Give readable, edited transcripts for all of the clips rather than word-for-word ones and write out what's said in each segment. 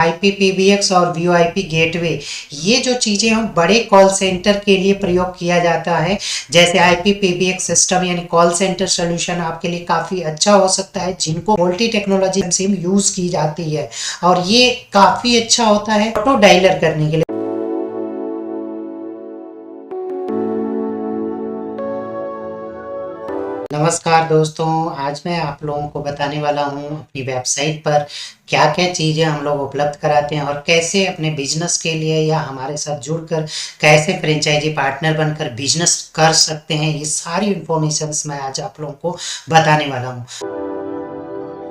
IPPBX और VoIP gateway, ये जो चीज़ें हम बड़े कॉल सेंटर के लिए प्रयोग किया जाता है। जैसे IPPBX सिस्टम यानी कॉल सेंटर सोल्यूशन आपके लिए काफ़ी अच्छा हो सकता है, जिनको मल्टी टेक्नोलॉजी सिम यूज़ की जाती है और ये काफ़ी अच्छा होता है ऑटो डायलर करने के लिए। नमस्कार दोस्तों, आज मैं आप लोगों को बताने वाला हूँ अपनी वेबसाइट पर क्या क्या चीज़ें हम लोग उपलब्ध कराते हैं और कैसे अपने बिजनेस के लिए या हमारे साथ जुड़कर कैसे फ्रेंचाइजी पार्टनर बनकर बिजनेस कर सकते हैं। ये सारी इन्फॉर्मेशंस मैं आज आप लोगों को बताने वाला हूँ।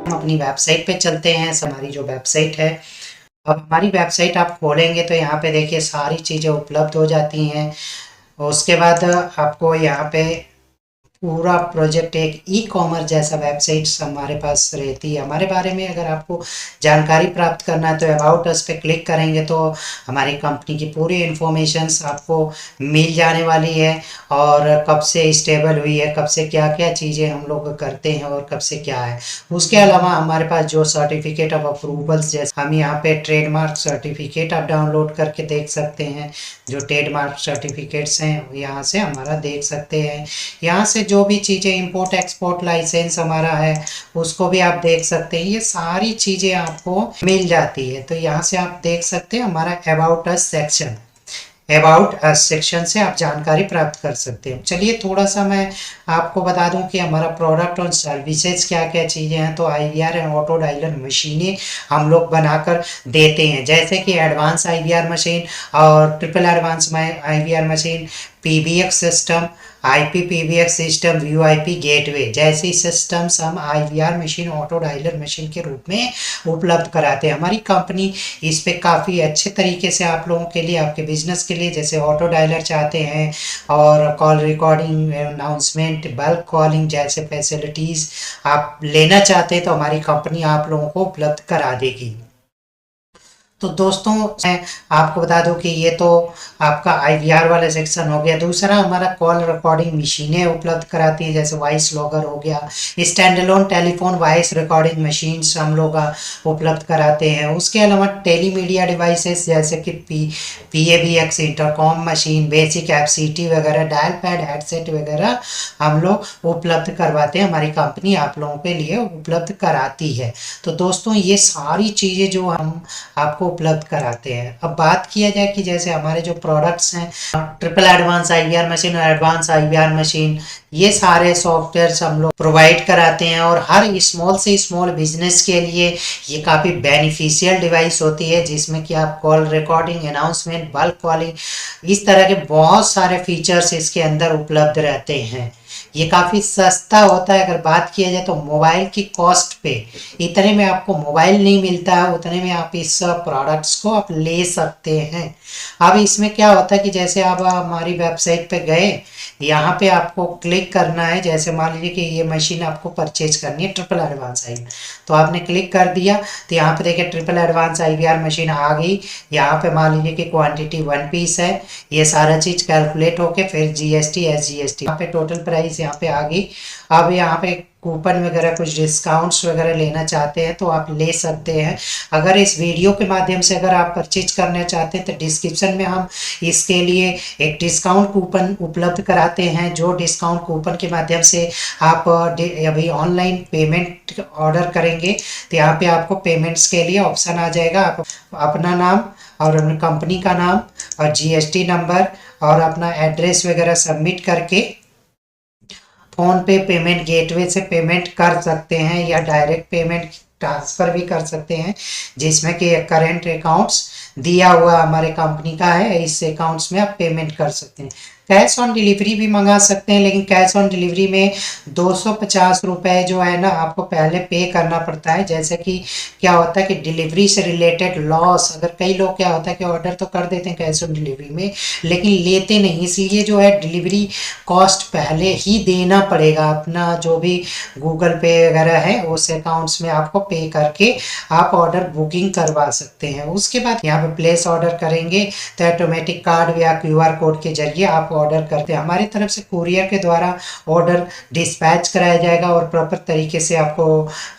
हम अपनी वेबसाइट पे चलते हैं। हमारी जो वेबसाइट है, अब हमारी वेबसाइट आप खोलेंगे तो यहाँ पे देखिए सारी चीज़ें उपलब्ध हो जाती हैं। उसके बाद आपको यहाँ पे पूरा प्रोजेक्ट एक ई कॉमर्स जैसा वेबसाइट्स हमारे पास रहती है। हमारे बारे में अगर आपको जानकारी प्राप्त करना है तो अबाउट अस पे क्लिक करेंगे तो हमारी कंपनी की पूरी इन्फॉर्मेशंस आपको मिल जाने वाली है और कब से स्टेबल हुई है, कब से क्या क्या चीज़ें हम लोग करते हैं और कब से क्या है। उसके अलावा हमारे पास जो सर्टिफिकेट ऑफ अप्रूवल्स, जैसे हम यहाँ पे ट्रेडमार्क सर्टिफिकेट आप डाउनलोड करके देख सकते हैं। जो ट्रेडमार्क सर्टिफिकेट्स हैं यहाँ से हमारा देख सकते हैं। यहाँ से जो भी चीज़ें इंपोर्ट एक्सपोर्ट लाइसेंस हमारा है उसको भी आप देख सकते हैं। ये सारी चीज़ें आपको मिल जाती है। तो यहाँ से आप देख सकते हैं हमारा about us section, about us section से आप जानकारी प्राप्त कर सकते हैं। चलिए थोड़ा सा मैं आपको बता दूं कि हमारा प्रोडक्ट और सर्विसेज क्या क्या चीज़ें हैं। तो IVR एंड ऑटो डायलर मशीनें हम लोग बनाकर देते हैं, जैसे कि एडवांस IVR मशीन और triple advance IVR machine, PBX system, IPPBX system, VoIP gateway जैसी सिस्टम्स हम IVR machine auto dialer machine के रूप में उपलब्ध कराते हैं। हमारी कंपनी इस पे काफ़ी अच्छे तरीके से आप लोगों के लिए, आपके बिजनेस के लिए, जैसे ऑटो डायलर चाहते हैं और call recording, announcement, bulk calling जैसे फैसिलिटीज़ आप लेना चाहते हैं तो हमारी कंपनी आप लोगों को उपलब्ध करा देगी। तो दोस्तों मैं आपको बता दूं कि ये तो आपका IVR वाला सेक्शन हो गया। दूसरा हमारा कॉल रिकॉर्डिंग मशीनें उपलब्ध कराती है, जैसे वॉइस लॉगर हो गया, stand alone telephone voice recording machines हम लोग उपलब्ध कराते हैं। उसके अलावा टेलीमीडिया डिवाइसेस जैसे कि PABX intercom machine, basic FCT वगैरह, डायल पैड, हेडसेट वगैरह हम लोग उपलब्ध करवाते हैं। हमारी कंपनी आप लोगों के लिए उपलब्ध कराती है। तो दोस्तों ये सारी चीज़ें जो हम आपको उपलब्ध कराते हैं। अब बात किया जाए कि जैसे हमारे जो प्रोडक्ट्स हैं, ट्रिपल एडवांस IVR मशीन और एडवांस IVR मशीन, ये सारे सॉफ्टवेयर्स हम लोग प्रोवाइड कराते हैं और हर स्मॉल से स्मॉल बिजनेस के लिए ये काफ़ी बेनिफिशियल डिवाइस होती है, जिसमें कि आप call recording, announcement, bulk calling, इस तरह के बहुत सारे फीचर्स इसके अंदर उपलब्ध रहते हैं। ये काफ़ी सस्ता होता है। अगर बात किया जाए तो मोबाइल की कॉस्ट पे, इतने में आपको मोबाइल नहीं मिलता है, उतने में आप इस प्रोडक्ट्स को आप ले सकते हैं। अब इसमें क्या होता है कि जैसे आप हमारी वेबसाइट पे गए, यहाँ पे आपको क्लिक करना है। जैसे मान लीजिए कि ये मशीन आपको परचेज करनी है ट्रिपल एडवांस IVR, तो आपने क्लिक कर दिया तो यहाँ पे देखिए ट्रिपल एडवांस IVR मशीन आ गई। यहाँ पे मान लीजिए कि क्वांटिटी 1 पीस है, ये सारा चीज़ कैलकुलेट होके फिर GST SGST यहाँ पे टोटल प्राइस यहाँ पे आ गई। अब यहाँ पे कूपन वगैरह, कुछ डिस्काउंट्स वगैरह लेना चाहते हैं तो आप ले सकते हैं। अगर इस वीडियो के माध्यम से अगर आप परचेज करना चाहते हैं तो डिस्क्रिप्शन में हम इसके लिए एक डिस्काउंट कूपन उपलब्ध कराते हैं, जो डिस्काउंट कूपन के माध्यम से आप अभी ऑनलाइन पेमेंट ऑर्डर करेंगे तो यहाँ पे आपको पेमेंट्स के लिए ऑप्शन आ जाएगा। आप अपना नाम और अपनी कंपनी का नाम और GST नंबर और अपना एड्रेस वगैरह सबमिट करके फ़ोन पे पेमेंट गेटवे से पेमेंट कर सकते हैं या डायरेक्ट पेमेंट ट्रांसफ़र भी कर सकते हैं, जिसमें कि करंट अकाउंट्स दिया हुआ हमारे कंपनी का है, इस अकाउंट्स में आप पेमेंट कर सकते हैं। कैश ऑन डिलीवरी भी मंगा सकते हैं, लेकिन कैश ऑन डिलीवरी में 250 रुपये जो है ना आपको पहले पे करना पड़ता है। जैसे कि क्या होता है कि डिलीवरी से रिलेटेड लॉस, अगर कई लोग क्या होता है कि ऑर्डर तो कर देते हैं कैश ऑन डिलीवरी में लेकिन लेते नहीं, इसलिए जो है डिलीवरी कॉस्ट पहले ही देना पड़ेगा। अपना जो भी गूगल पे वगैरह है उस अकाउंट्स में आपको पे करके आप ऑर्डर बुकिंग करवा सकते हैं। उसके बाद यहाँ पे प्लेस ऑर्डर करेंगे तो ऑटोमेटिक कार्ड या QR कोड के जरिए आप ऑर्डर करते हैं, हमारी तरफ से कुरियर के द्वारा ऑर्डर डिस्पैच कराया जाएगा और प्रॉपर तरीके से आपको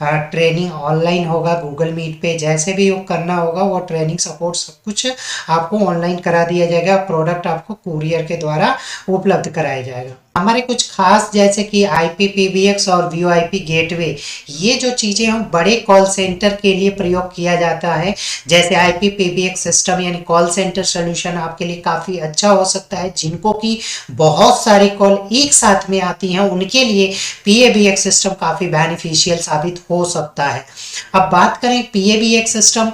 ट्रेनिंग ऑनलाइन होगा, गूगल मीट पे जैसे भी वो करना होगा वो ट्रेनिंग सपोर्ट सब कुछ आपको ऑनलाइन करा दिया जाएगा। प्रोडक्ट आपको कुरियर के द्वारा उपलब्ध कराया जाएगा। हमारे कुछ खास जैसे कि IPPBX और VoIP गेटवे, ये जो चीज़ें हम बड़े कॉल सेंटर के लिए प्रयोग किया जाता है। जैसे IPPBX सिस्टम यानी कॉल सेंटर सोल्यूशन आपके लिए काफ़ी अच्छा हो सकता है। जिनको कि बहुत सारी कॉल एक साथ में आती हैं उनके लिए PABX सिस्टम काफ़ी बेनिफिशियल साबित हो सकता है। अब बात करें PABX सिस्टम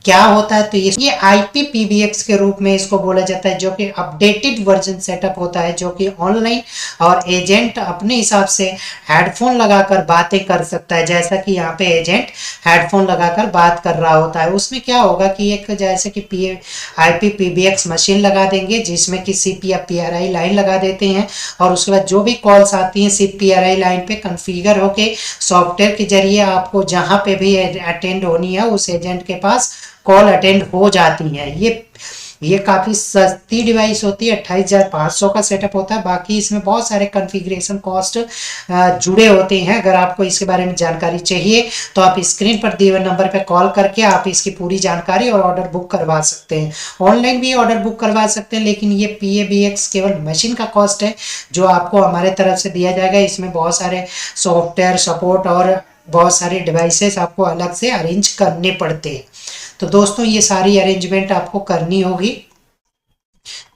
क्या होता है, तो ये IPPBX के रूप में इसको बोला जाता है, जो कि अपडेटेड वर्जन सेटअप होता है, जो कि ऑनलाइन और एजेंट अपने हिसाब से हेडफोन लगाकर बातें कर सकता है। जैसा कि यहाँ पे एजेंट हेडफोन लगाकर बात कर रहा होता है, उसमें क्या होगा कि एक जैसे कि IPPBX मशीन लगा देंगे जिसमें कि SIP या PRI लाइन लगा देते हैं, और उसके बाद जो भी कॉल्स आती हैं SIP PRI लाइन पे कॉन्फ़िगर होके सॉफ्टवेयर के जरिए आपको जहाँ पे भी अटेंड होनी है उस एजेंट के पास कॉल अटेंड हो जाती है। ये काफ़ी सस्ती डिवाइस होती है, 28,500 का सेटअप होता है। बाकी इसमें बहुत सारे कॉन्फ़िगरेशन कॉस्ट जुड़े होते हैं। अगर आपको इसके बारे में जानकारी चाहिए तो आप स्क्रीन पर दिए हुए नंबर पर कॉल करके आप इसकी पूरी जानकारी और ऑर्डर बुक करवा सकते हैं। ऑनलाइन भी ऑर्डर बुक करवा सकते हैं, लेकिन ये PABX केवल मशीन का कॉस्ट है जो आपको हमारे तरफ से दिया जाएगा। इसमें बहुत सारे सॉफ्टवेयर सपोर्ट और बहुत सारे डिवाइसेस आपको अलग से अरेंज करने पड़ते हैं। तो दोस्तों ये सारी अरेंजमेंट आपको करनी होगी।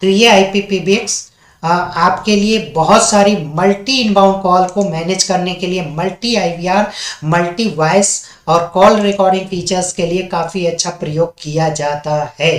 तो ये IPPBX आपके लिए बहुत सारी मल्टी इनबाउंड कॉल को मैनेज करने के लिए, मल्टी IVR, मल्टी वॉइस और कॉल रिकॉर्डिंग फीचर्स के लिए काफ़ी अच्छा प्रयोग किया जाता है।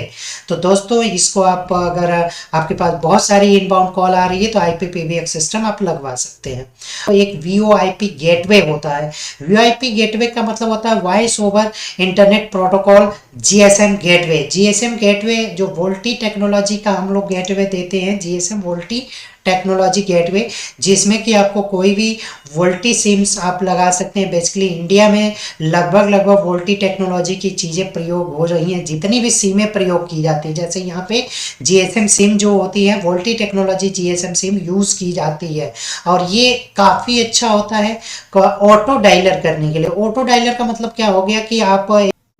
तो दोस्तों इसको आप अगर आपके पास बहुत सारी इनबाउंड कॉल आ रही है तो IPPBX सिस्टम आप लगवा सकते हैं। तो एक VoIP गेटवे होता है। VoIP गेटवे का मतलब होता है voice over internet protocol, GSM gateway. GSM gateway जो वोल्टी टेक्नोलॉजी का हम लोग गेटवे देते हैं, GSM वोल्टी टेक्नोलॉजी गेटवे, जिसमें कि आपको कोई भी वोल्टी सिम्स आप लगा सकते हैं। बेसिकली इंडिया में लगभग वोल्टी टेक्नोलॉजी की चीज़ें प्रयोग हो रही हैं, जितनी भी सिमें प्रयोग की जाती है। जैसे यहाँ पे GSM सिम जो होती है, VoLTE technology GSM SIM use की जाती है, और ये काफ़ी अच्छा होता है ऑटो डायलर करने के लिए। ऑटो डायलर का मतलब क्या हो गया कि आप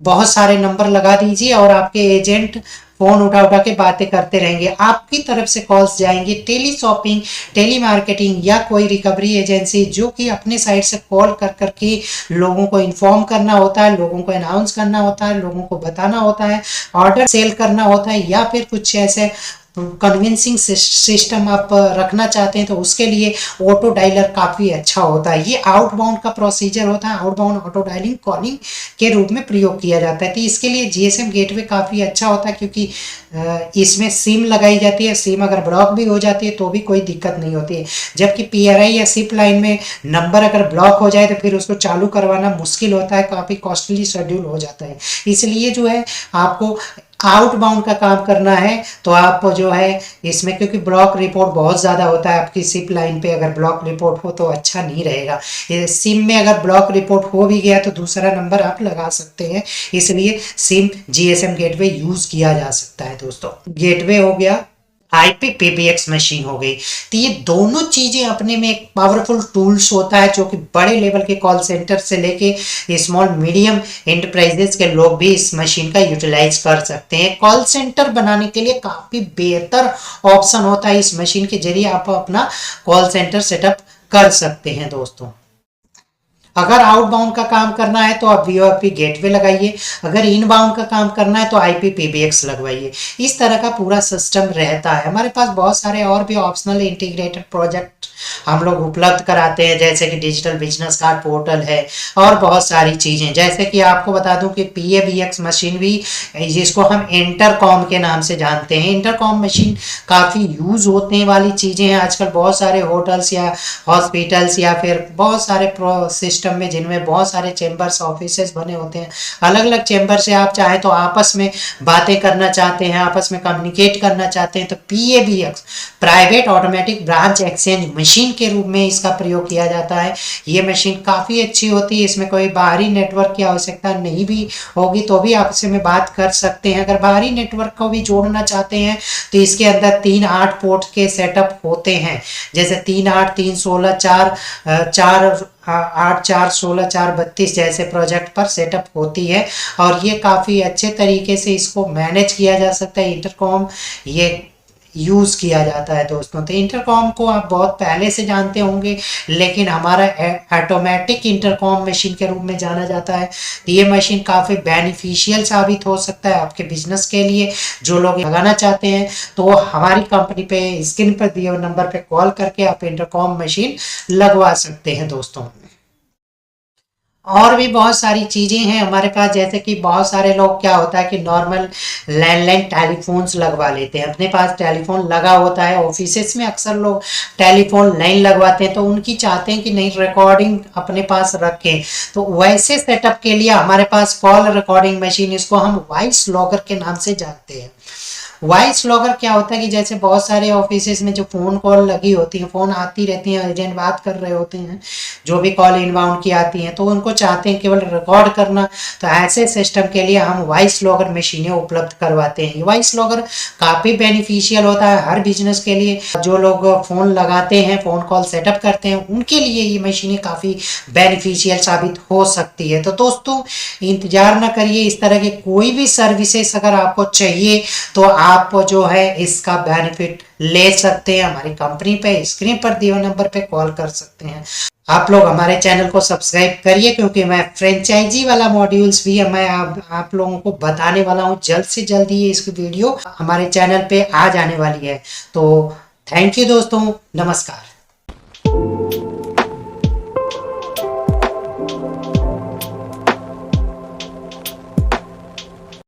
बहुत सारे नंबर लगा दीजिए और आपके एजेंट फोन उठा उठा के बातें करते रहेंगे। आपकी तरफ से कॉल्स जाएंगे टेली शॉपिंग, टेली मार्केटिंग या कोई रिकवरी एजेंसी, जो कि अपने साइड से कॉल कर करके लोगों को इन्फॉर्म करना होता है, लोगों को अनाउंस करना होता है, लोगों को बताना होता है, ऑर्डर सेल करना होता है, या फिर कुछ ऐसे कन्विंसिंग सिस्टम आप रखना चाहते हैं तो उसके लिए ऑटो डायलर काफ़ी अच्छा होता है। ये आउटबाउंड का प्रोसीजर होता है, आउटबाउंड ऑटो डायलिंग कॉलिंग के रूप में प्रयोग किया जाता है। तो इसके लिए GSM गेटवे काफ़ी अच्छा होता है, क्योंकि इसमें सिम लगाई जाती है। सिम अगर ब्लॉक भी हो जाती है तो भी कोई दिक्कत नहीं होती है, जबकि PRI या SIP लाइन में नंबर अगर ब्लॉक हो जाए तो फिर उसको चालू करवाना मुश्किल होता है, काफ़ी कॉस्टली शेड्यूल हो जाता है। इसलिए जो है आपको आउटबाउंड का काम करना है तो आप जो है इसमें, क्योंकि ब्लॉक रिपोर्ट बहुत ज़्यादा होता है आपकी SIP लाइन पे, अगर ब्लॉक रिपोर्ट हो तो अच्छा नहीं रहेगा। सिम में अगर ब्लॉक रिपोर्ट हो भी गया तो दूसरा नंबर आप लगा सकते हैं, इसलिए सिम GSM गेटवे यूज़ किया जा सकता है। दोस्तों गेटवे हो गया, IPPBX मशीन हो गई। तो ये दोनों चीज़ें अपने में एक पावरफुल टूल्स होता है, जो कि बड़े लेवल के कॉल सेंटर से लेके स्मॉल मीडियम एंटरप्राइजेस के लोग भी इस मशीन का यूटिलाइज कर सकते हैं। कॉल सेंटर बनाने के लिए काफ़ी बेहतर ऑप्शन होता है। इस मशीन के जरिए आप अपना कॉल सेंटर सेटअप कर सकते हैं। दोस्तों अगर आउटबाउंड का काम करना है तो आप VoIP गेटवे लगाइए, अगर इनबाउंड का काम करना है तो IPPBX लगवाइए। इस तरह का पूरा सिस्टम रहता है। हमारे पास बहुत सारे और भी ऑप्शनल इंटीग्रेटेड प्रोजेक्ट हम लोग उपलब्ध कराते हैं, जैसे कि डिजिटल बिजनेस कार्ड पोर्टल है और बहुत सारी चीज़ें। जैसे कि आपको बता दूं कि PABX मशीन भी, जिसको हम इंटरकॉम के नाम से जानते हैं, इंटरकॉम मशीन काफ़ी यूज़ होने वाली चीज़ें हैं आजकल। बहुत सारे होटल्स या हॉस्पिटल्स या फिर बहुत सारे सिस्टम सिस्टम में, जिनमें बहुत सारे चेंबर्स ऑफिसेस बने होते हैं। अलग अलग चेंबर से आप चाहे तो आपस में बातें करना चाहते हैं, आपस में कम्युनिकेट करना चाहते हैं, तो PABX private automatic branch exchange machine के रूप में इसका प्रयोग किया जाता है। ये मशीन काफ़ी अच्छी होती है, इसमें कोई बाहरी नेटवर्क की आवश्यकता नहीं भी होगी तो भी आपसे में बात कर सकते हैं। अगर बाहरी नेटवर्क को भी जोड़ना चाहते हैं तो इसके अंदर 3 8 पोर्ट के सेटअप होते हैं, जैसे 3 8 3 16 4 4 8 4 16 4 32 जैसे प्रोजेक्ट पर सेटअप होती है। और ये काफ़ी अच्छे तरीके से इसको मैनेज किया जा सकता है। इंटरकॉम ये यूज़ किया जाता है दोस्तों। तो इंटरकॉम को आप बहुत पहले से जानते होंगे, लेकिन हमारा ऑटोमेटिक इंटरकॉम मशीन के रूप में जाना जाता है। तो ये मशीन काफ़ी बेनिफिशियल साबित हो सकता है आपके बिजनेस के लिए। जो लोग लगाना चाहते हैं तो हमारी कंपनी पे स्क्रीन पर दिए हुए नंबर पे कॉल करके आप इंटरकॉम मशीन लगवा सकते हैं दोस्तों। और भी बहुत सारी चीज़ें हैं हमारे पास, जैसे कि बहुत सारे लोग क्या होता है कि नॉर्मल लैंडलाइन टेलीफोन्स लगवा लेते हैं। अपने पास टेलीफोन लगा होता है, ऑफिसेस में अक्सर लोग टेलीफोन नहीं लगवाते हैं, तो उनकी चाहते हैं कि नहीं रिकॉर्डिंग अपने पास रखें। तो वैसे सेटअप के लिए हमारे पास कॉल रिकॉर्डिंग मशीन, इसको हम वॉइस लॉगर के नाम से जानते हैं। वॉइस लॉगर क्या होता है कि जैसे बहुत सारे ऑफिसेस में जो फ़ोन कॉल लगी होती हैं, फ़ोन आती रहती हैं, एजेंट बात कर रहे होते हैं, जो भी कॉल इनबाउंड की आती हैं, तो उनको चाहते हैं केवल रिकॉर्ड करना। तो ऐसे सिस्टम के लिए हम वॉइस लॉगर मशीनें उपलब्ध करवाते हैं। वॉइस लॉगर काफ़ी बेनिफिशियल होता है हर बिजनेस के लिए। जो लोग फ़ोन लगाते हैं, फ़ोन कॉल सेटअप करते हैं, उनके लिए ये मशीनें काफ़ी बेनिफिशियल साबित हो सकती है। तो दोस्तों इंतज़ार ना करिए, इस तरह की कोई भी सर्विसेज अगर आपको चाहिए तो आप जो है इसका बेनिफिट ले सकते हैं। हमारी कंपनी पे स्क्रीन पर दिए हुए नंबर पे कॉल कर सकते हैं। आप लोग हमारे चैनल को सब्सक्राइब करिए, क्योंकि मैं फ्रेंचाइजी वाला मॉड्यूल्स भी मैं आप लोगों को बताने वाला हूँ। जल्द से जल्द ही इसकी वीडियो हमारे चैनल पे आ जाने वाली है। तो थैंक यू दोस्तों, नमस्कार।